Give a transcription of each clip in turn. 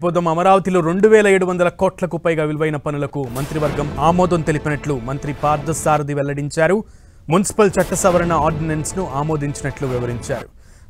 పొదం అమరావతిలో 2700 కోట్లకు పైగా విలువైన పనులకు మంత్రివర్గం ఆమోదం తెలిపినట్లు మంత్రి పార్థసారథి వెల్లడించారు. మున్సిపల్ చట్ట సవరణ ఆర్డినెన్స్ ను ఆమోదించినట్లు వివరించారు.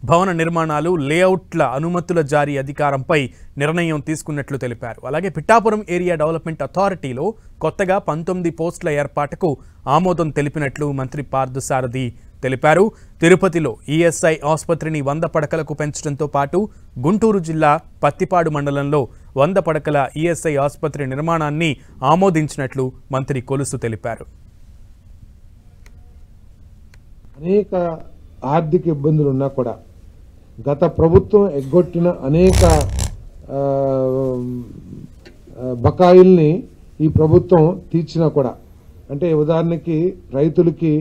భవన నిర్మాణాలు లేఅవుట్ల అనుమతుల జారీ అధికారంపై నిర్ణయం తీసుకున్నట్లు తెలిపారు. అలాగే పిఠాపురం ఏరియా డెవలప్మెంట్ అథారిటీలో కొత్తగా 19 పోస్టుల ఏర్పాటుకు ఆమోదం తెలిపినట్లు మంత్రి పార్థసారథి తెలిపారు. తిరుపతిలో ఈఎస్ఐ ఆసుపత్రిని 100 పడకలకు పెంచడంతో పాటు గుంటూరు జిల్లా పత్తిపాడు మండలంలో 100 పడకల ఈఎస్ఐ ఆసుపత్రి నిర్మాణాన్ని ఆమోదించినట్లు మంత్రి కొలుసు తెలిపారు. అనేక ఆర్థిక ఇబ్బందులు ఉన్నా కూడా గత ప్రభుత్వం ఎగ్గొట్టిన అనేక బకాయిల్ని ఈ ప్రభుత్వం తీర్చినా కూడా, అంటే ఉదాహరణకి రైతులకి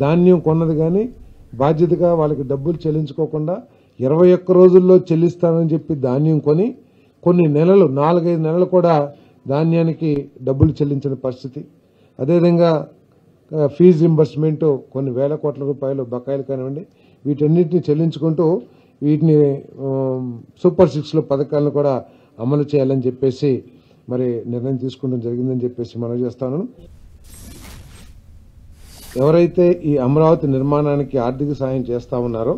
ధాన్యం కొన్నది కానీ బాధ్యతగా వాళ్ళకి డబ్బులు చెల్లించుకోకుండా 21 రోజుల్లో చెల్లిస్తానని చెప్పి ధాన్యం కొని కొన్ని నెలలు 4-5 నెలలు కూడా ధాన్యానికి డబ్బులు చెల్లించిన పరిస్థితి. అదేవిధంగా ఫీజు రింబర్స్మెంట్ కొన్ని వేల కోట్ల రూపాయలు బకాయిలు కానివ్వండి, వీటన్నిటిని చెల్లించుకుంటూ వీటిని సూపర్ 6లో పథకాలను కూడా అమలు చేయాలని చెప్పేసి మరి నిర్ణయం తీసుకోవడం జరిగిందని చెప్పేసి మనవి చేస్తాను. ఎవరైతే ఈ అమరావతి నిర్మాణానికి ఆర్థిక సాయం చేస్తా ఉన్నారో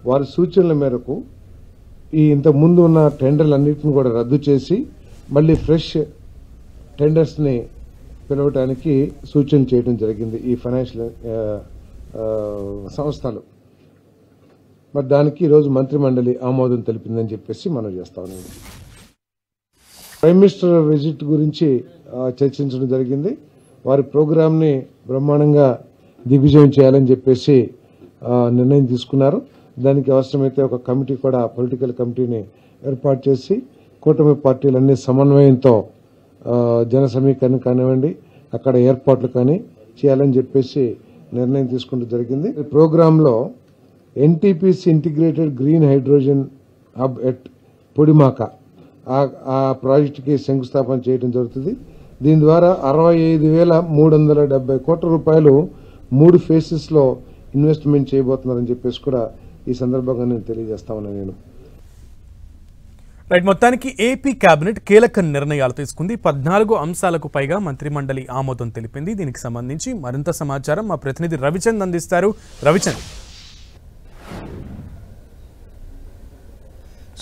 వారి సూచనల మేరకు ఈ ఇంతకు ముందు ఉన్న టెండర్లన్నింటిని కూడా రద్దు చేసి మళ్ళీ ఫ్రెష్ టెండర్స్ని పిలవటానికి సూచన చేయడం జరిగింది ఈ ఫైనాన్షియల్ సంస్థలు. మరి దానికి ఈరోజు మంత్రిమండలి ఆమోదం తెలిపిందని చెప్పేసి మనం చేస్తా ఉన్నాం. ప్రైమ్ మినిస్టర్ విజిట్ గురించి చర్చించడం జరిగింది. వారి ప్రోగ్రామ్ని బ్రహ్మాండంగా దిగ్విజయం చేయాలని చెప్పేసి నిర్ణయం తీసుకున్నారు. దానికి అవసరమైతే ఒక కమిటీ కూడా, పొలిటికల్ కమిటీని ఏర్పాటు చేసి కూటమి పార్టీలన్నీ సమన్వయంతో జన సమీకరణ కానివ్వండి, అక్కడ ఏర్పాట్లు కానీ చేయాలని చెప్పేసి నిర్ణయం తీసుకుంటూ జరిగింది. ఈ ప్రోగ్రాంలో NTPC integrated green hydrogen hub at Pudimadaka ఆ ప్రాజెక్టుకి శంకుస్థాపన చేయడం జరుగుతుంది. దీని ద్వారా 65,370 కోట్ల రూపాయలు 3 ఫేసెస్లో ఇన్వెస్ట్మెంట్ చేయబోతున్నారని చెప్పేసి కూడా ఈ సందర్భంగా నేను తెలియజేస్తా ఉన్నాను. రైట్, మొత్తానికి ఏపీ కేబినెట్ కీలక నిర్ణయాలు తీసుకుంది. 14 అంశాలకు పైగా మంత్రిమండలి ఆమోదం తెలిపింది. దీనికి సంబంధించి మరింత సమాచారం మా ప్రతినిధి రవిచంద్ అందిస్తారు. రవిచంద్.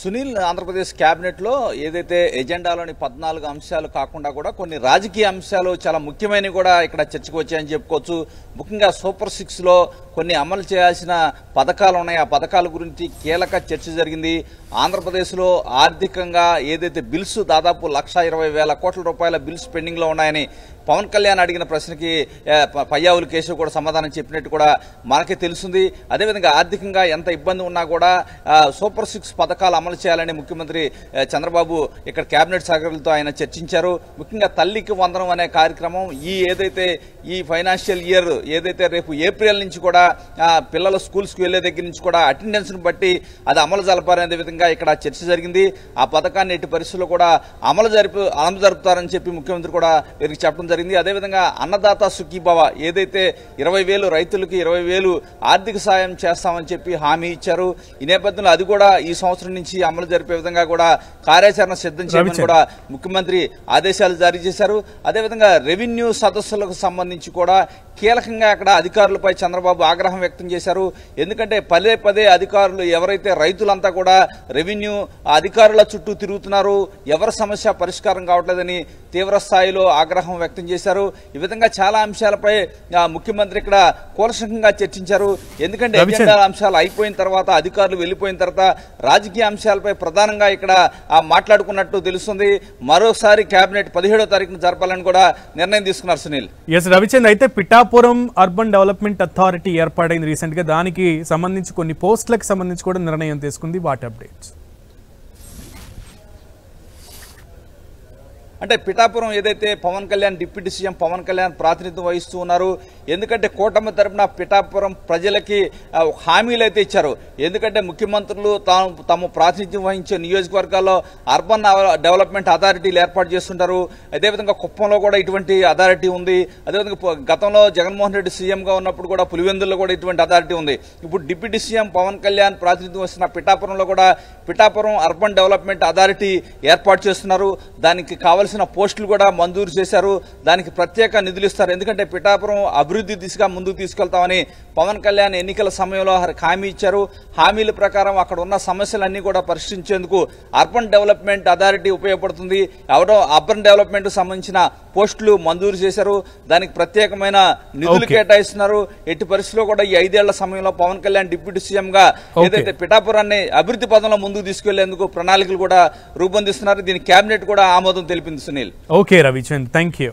సునీల్, ఆంధ్రప్రదేశ్ క్యాబినెట్లో ఏదైతే ఎజెండాలోని 14 అంశాలు కాకుండా కూడా కొన్ని రాజకీయ అంశాలు చాలా ముఖ్యమైనవి కూడా ఇక్కడ చర్చకు వచ్చాయని చెప్పుకోవచ్చు. ముఖ్యంగా సూపర్ 6లో కొన్ని అమలు చేయాల్సిన పథకాలు ఉన్నాయి. ఆ పథకాల గురించి కీలక చర్చ జరిగింది. ఆంధ్రప్రదేశ్లో ఆర్థికంగా ఏదైతే బిల్స్ దాదాపు 1,20,000 కోట్ల రూపాయల బిల్స్ పెండింగ్లో ఉన్నాయని పవన్ కళ్యాణ్ అడిగిన ప్రశ్నకి పయ్యావుల కేశవ్ కూడా సమాధానం చెప్పినట్టు కూడా మనకే తెలుస్తుంది. అదేవిధంగా ఆర్థికంగా ఎంత ఇబ్బంది ఉన్నా కూడా సూపర్ 6 పథకాలు అమలు చేయాలని ముఖ్యమంత్రి చంద్రబాబు ఇక్కడ కేబినెట్ సభ్యులతో ఆయన చర్చించారు. ముఖ్యంగా తల్లికి వందనం అనే కార్యక్రమం ఈ ఫైనాన్షియల్ ఇయర్ ఏదైతే రేపు ఏప్రిల్ నుంచి కూడా పిల్లలు స్కూల్స్కి వెళ్లే దగ్గర నుంచి కూడా అటెండెన్స్ను బట్టి అది అమలు జరపాలనే విధంగా ఇక్కడ చర్చ జరిగింది. ఆ పథకాన్ని ఎట్టి పరిస్థితుల్లో కూడా అమలు జరుపుతారని చెప్పి ముఖ్యమంత్రి కూడా వీరికి చెప్పడం జరిగింది. అదేవిధంగా అన్నదాత సుఖీభవ ఏదైతే 20,000 రైతులకి 20,000 ఆర్థిక సాయం చేస్తామని చెప్పి హామీ ఇచ్చారు. ఈ నేపథ్యంలో అది కూడా ఈ సంవత్సరం నుంచి అమలు జరిపే విధంగా కూడా కార్యాచరణ సిద్ధం చేయమని కూడా ముఖ్యమంత్రి ఆదేశాలు జారీ చేశారు. అదేవిధంగా రెవెన్యూ సదస్సులకు సంబంధించి కూడా కీలకంగా అక్కడ అధికారులపై చంద్రబాబు ఆగ్రహం వ్యక్తం చేశారు. ఎందుకంటే పదే అధికారులు ఎవరైతే రైతులంతా కూడా రెవెన్యూ అధికారుల చుట్టూ తిరుగుతున్నారు, ఎవరి సమస్య పరిష్కారం కావట్లేదని తీవ్ర స్థాయిలో ఆగ్రహం వ్యక్తం చేశారు. ఈ విధంగా చాలా అంశాలపై ముఖ్యమంత్రి ఇక్కడ కూలశంకంగా చర్చించారు. ఎందుకంటే ఎజెండా అంశాలు అయిపోయిన తర్వాత, అధికారులు వెళ్లిపోయిన తర్వాత రాజకీయ అంశాలపై ప్రధానంగా ఇక్కడ మాట్లాడుకున్నట్టు తెలుస్తుంది. మరోసారి కేబినెట్ 17వ తారీఖున జరపాలని కూడా నిర్ణయం తీసుకున్నారు. సునీల్. ఎస్ రవిచంద్, అయితే పిఠాపురం అర్బన్ డెవలప్మెంట్ అథారిటీ ఏర్పాటైంది రీసెంట్ గా. దానికి సంబంధించి కొన్ని పోస్టులకు సంబంధించి కూడా నిర్ణయం తీసుకుంది. What updates? అంటే పిఠాపురం ఏదైతే పవన్ కళ్యాణ్ డిప్యూటీ సీఎం పవన్ కళ్యాణ్ ప్రాతినిధ్యం వహిస్తూ ఉన్నారు, ఎందుకంటే కూటమి తరపున పిఠాపురం ప్రజలకి హామీలు అయితే ఇచ్చారు. ఎందుకంటే ముఖ్యమంత్రులు తాము ప్రాతినిధ్యం వహించే నియోజకవర్గాల్లో అర్బన్ డెవలప్మెంట్ అథారిటీలు ఏర్పాటు చేస్తుంటారు. అదేవిధంగా కుప్పంలో కూడా ఇటువంటి అథారిటీ ఉంది. అదేవిధంగా గతంలో జగన్మోహన్ రెడ్డి సీఎంగా ఉన్నప్పుడు కూడా పులివెందుల్లో కూడా ఇటువంటి అథారిటీ ఉంది. ఇప్పుడు డిప్యూటీ సీఎం పవన్ కళ్యాణ్ ప్రాతినిధ్యం వస్తున్న పిఠాపురంలో కూడా పిఠాపురం అర్బన్ డెవలప్మెంట్ అథారిటీ ఏర్పాటు చేస్తున్నారు. దానికి కావలసిన పోస్టులు కూడా మంజూరు చేశారు. దానికి ప్రత్యేక నిధులు ఇస్తారు. ఎందుకంటే పిఠాపురం అభివృద్ధి దిశగా ముందుకు తీసుకెళ్తామని పవన్ కళ్యాణ్ ఎన్నికల సమయంలో హామీ ఇచ్చారు. హామీల ప్రకారం అక్కడ ఉన్న సమస్యలన్నీ కూడా పరిష్కరించేందుకు అర్బన్ డెవలప్మెంట్ అథారిటీ ఉపయోగపడుతుంది. అర్బన్ డెవలప్మెంట్ సంబంధించిన పోస్టులు మంజూరు చేశారు. దానికి ప్రత్యేకమైన నిధులు కేటాయిస్తున్నారు. ఎట్టి పరిస్థితిలో కూడా ఈ 5 ఏళ్ల సమయంలో పవన్ కళ్యాణ్ డిప్యూటీ సీఎం గా ఏదైతే పిఠాపురాన్ని అభివృద్ధి పదంలో ముందుకు తీసుకెళ్లేందుకు ప్రణాళికలు కూడా రూపొందిస్తున్నారు. దీని కేబినెట్ కూడా ఆమోదం తెలిపింది. Sunil. Okay Ravichand, thank you.